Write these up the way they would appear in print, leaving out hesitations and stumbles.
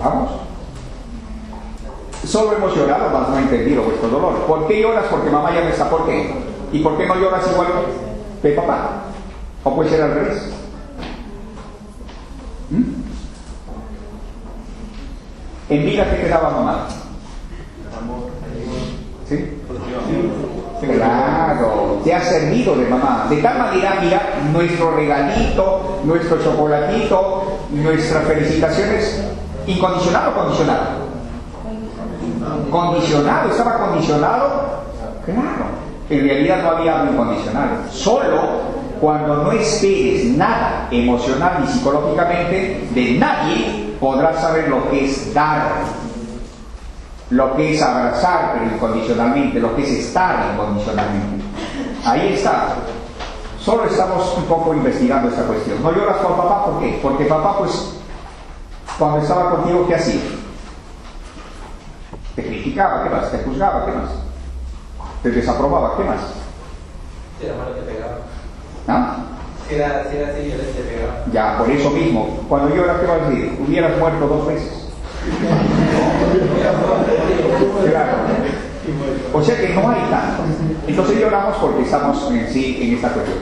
Vamos. Solo hemos llorado, mas no entendido vuestro dolor. ¿Por qué lloras? Porque mamá ya no está. ¿Por qué? ¿Y por qué no lloras igual que papá? ¿O puede ser al revés? ¿En vida qué te daba mamá? ¿Sí? Claro, te ha servido de mamá. De tal manera, mira, nuestro regalito, nuestro chocolatito, nuestras felicitaciones, ¿incondicionado o condicionado? Condicionado, estaba condicionado, claro. En realidad no había algo incondicional. Solo cuando no esperes nada emocional ni psicológicamente de nadie, podrás saber lo que es dar, lo que es abrazar, pero incondicionalmente, lo que es estar incondicionalmente. Ahí está. Solo estamos un poco investigando esta cuestión. ¿No lloras por papá? ¿Por qué? Porque papá, pues, cuando estaba contigo, ¿qué hacía? Te criticaba, ¿qué más? Te juzgaba, ¿qué más? Te desaprobaba, ¿qué más? Si era malo, te pegaba. ¿Ah? Si era así, yo les te pegaba. Ya, por eso mismo. Cuando lloras, ¿qué vas a decir? Hubieras muerto 2 veces. Claro. O sea que no hay tanto. Entonces lloramos porque estamos en sí en esta cuestión.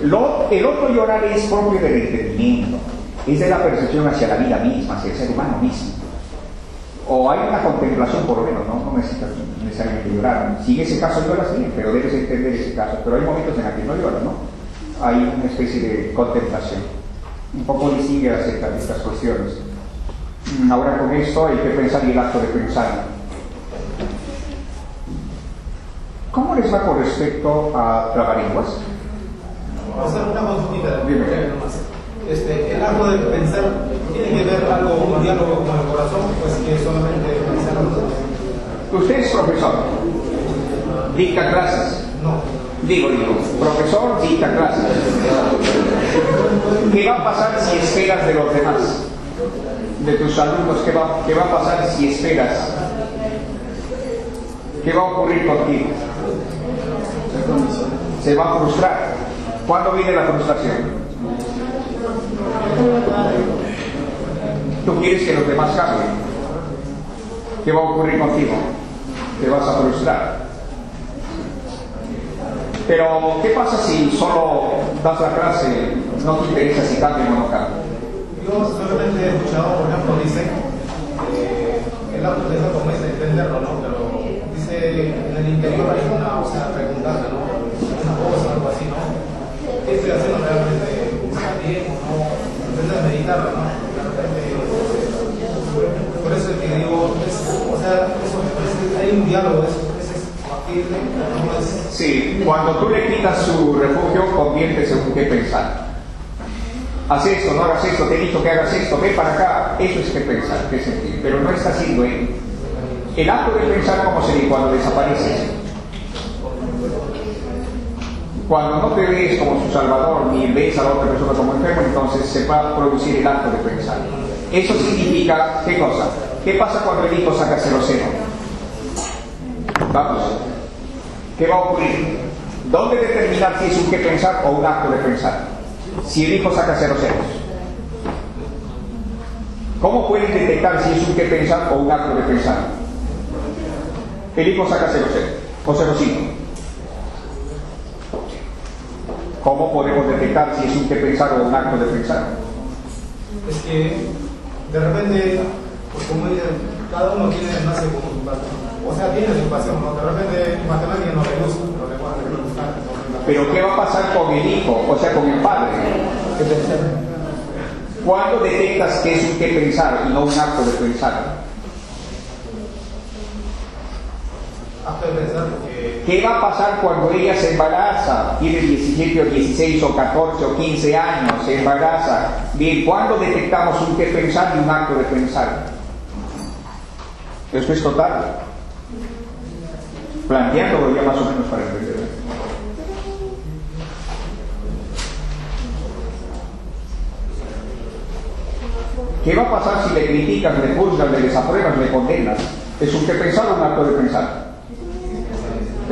El otro llorar es propio del entendimiento, es de la percepción hacia la vida misma, hacia el ser humano mismo. O hay una contemplación, por lo menos, no necesitas necesariamente llorar. Si en ese caso lloras bien, pero debes entender ese caso. Pero hay momentos en los que no lloras, ¿no? Hay una especie de contemplación. Un poco distingue acerca de estas cuestiones. Ahora con esto hay que pensar en el acto de pensar. ¿Cómo les va con respecto a trabalenguas? Vamos a hacer una consultita. Dime. El acto de pensar tiene que ver algo, un diálogo con el corazón, pues que solamente pensar. Usted es profesor, dicta clases. No. Digo, profesor, dicta clases. ¿Qué va a pasar si esperas de los demás? De tus alumnos, ¿qué va a pasar si esperas? ¿Qué va a ocurrir contigo? Se va a frustrar. ¿Cuándo viene la frustración? Tú quieres que los demás cambien. ¿Qué va a ocurrir contigo? Te vas a frustrar. Pero, ¿qué pasa si solo das la clase, no te interesa si cambian o no cambian? Yo solamente he escuchado, por ejemplo, dice el acto de esa como es entenderlo, ¿no? Pero dice en el interior hay una, o sea, preguntando, ¿no? Una cosa, algo así, ¿no? ¿Qué estoy haciendo realmente? ¿Está bien o no? Entender, meditarlo, ¿no? Por eso es que digo, o sea, hay un diálogo, es factible, no es... Sí, cuando tú le quitas su refugio, conviertes en qué pensar. Haz esto, no hagas esto, te he dicho que hagas esto, ven para acá. Eso es que pensar, que sentir, pero no está haciendo él. El acto de pensar, ¿cómo se ve cuando desapareces? Cuando no te ves como su salvador ni ves a la otra persona como enfermo, entonces se va a producir el acto de pensar. Eso significa, ¿qué cosa? ¿Qué pasa cuando el hijo saca 0,0? Vamos, ¿qué va a ocurrir? ¿Dónde determinar si es un qué pensar o un acto de pensar? Si el hijo saca 0,0. ¿Cómo pueden detectar si es un qué pensar o un acto de pensar? El hijo saca 0,0 o 0,5. ¿Cómo podemos detectar si es un qué pensar o un acto de pensar? Es que de repente, pues como dicen, cada uno nace como su parte. O sea, tiene su pasión, ¿no? De repente matemáticas no le gusta, pero le va a gustar. Pero ¿qué va a pasar con el hijo? O sea, con el padre. ¿Cuándo detectas que es un qué pensar y no un acto de pensar? Acto de pensar porque... ¿Qué va a pasar cuando ella se embaraza? Tiene 17 o 16 o 14 o 15 años, se embaraza. Bien, ¿cuándo detectamos un qué pensar y un acto de pensar? Eso es total. Planteándolo ya más o menos para entender. ¿Qué va a pasar si le criticas, le juzgas, le desapruebas, le condenas? ¿Es un qué pensar o un acto de pensar?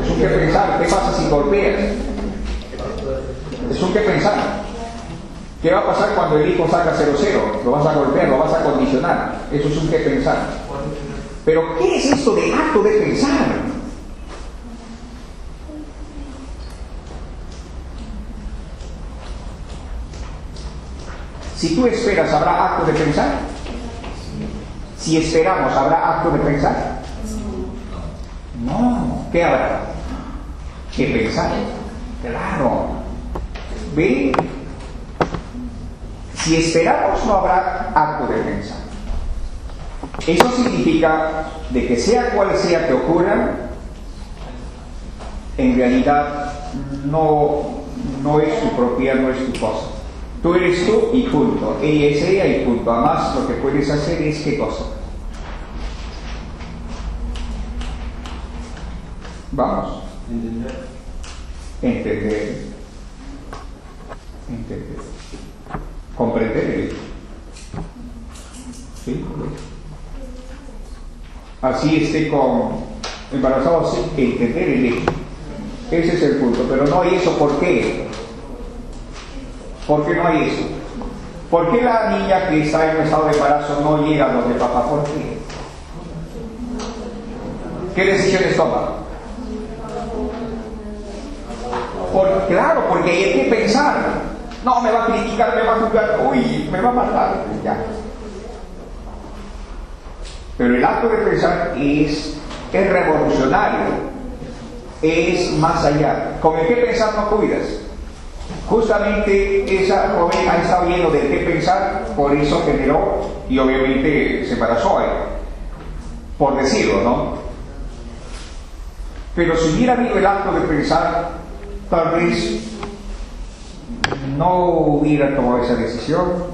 Es un qué pensar. ¿Qué pasa si golpeas? Es un qué pensar. ¿Qué va a pasar cuando el hijo saca 0,0? Lo vas a golpear, lo vas a condicionar. Eso es un qué pensar. Pero ¿qué es esto de acto de pensar? Si tú esperas, ¿habrá acto de pensar? Si esperamos, ¿habrá acto de pensar? No. ¿Qué habrá? ¿Qué pensar? Claro. ¿Ven? Si esperamos, no habrá acto de pensar. Eso significa de que sea cual sea que ocurra, en realidad no es tu propiedad, no es tu cosa. Tú eres tú y punto. Ella es ella y punto. Además, lo que puedes hacer es ¿qué cosa? Vamos. Entender. Comprender. ¿Sí? Así esté con embarazados, entender el hecho. Ese es el punto. Pero no hay eso. ¿Por qué? ¿Por qué no hay eso? ¿Por qué la niña que está en un estado de embarazo no llega a donde papá? ¿Por qué? ¿Qué decisiones toma? Claro, porque hay que pensar. No, me va a criticar, me va a juzgar, uy, me va a matar. Ya. Pero el acto de pensar es revolucionario, es más allá. Con el que pensar no cuidas. Justamente esa joven ha estado lleno de qué pensar, por eso generó y obviamente se embarazó ahí, por decirlo, ¿no? Pero si hubiera habido el acto de pensar, tal vez no hubiera tomado esa decisión,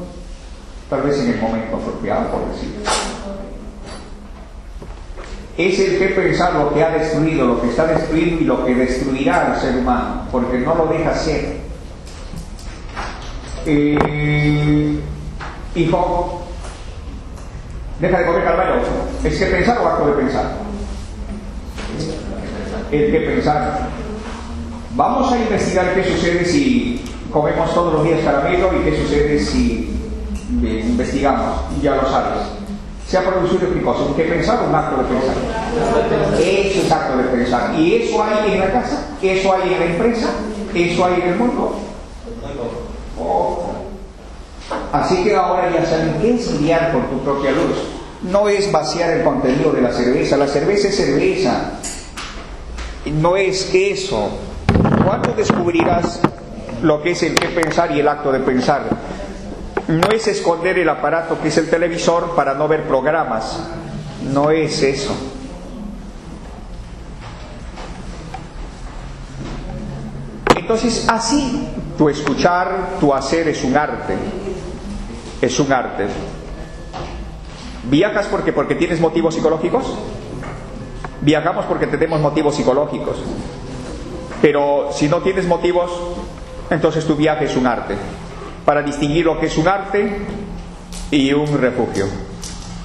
tal vez en el momento apropiado, por decirlo. Es el que pensar lo que ha destruido, lo que está destruido y lo que destruirá al ser humano, porque no lo deja ser. Hijo, deja de comer calvario. ¿Es que pensar o acto de pensar? El que pensar. Vamos a investigar qué sucede si comemos todos los días caramelo y qué sucede si investigamos, y ya lo sabes. Se ha producido qué cosa, un que pensar o un acto de pensar. Eso es acto de pensar. Y eso hay en la casa, eso hay en la empresa, eso hay en el mundo. Así que ahora ya saben qué es guiar por tu propia luz. No es vaciar el contenido de la cerveza. La cerveza es cerveza. No es eso. ¿Cuándo descubrirás lo que es el qué pensar y el acto de pensar? No es esconder el aparato que es el televisor para no ver programas. No es eso. Entonces, así, tu escuchar, tu hacer es un arte. Es un arte. ¿Viajas porque tienes motivos psicológicos? Viajamos porque tenemos motivos psicológicos. Pero si no tienes motivos, entonces tu viaje es un arte. Para distinguir lo que es un arte y un refugio.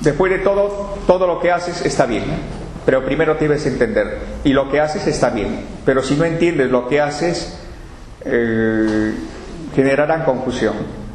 Después de todo lo que haces está bien. Pero primero debes entender. Y lo que haces está bien. Pero si no entiendes lo que haces, generarán confusión.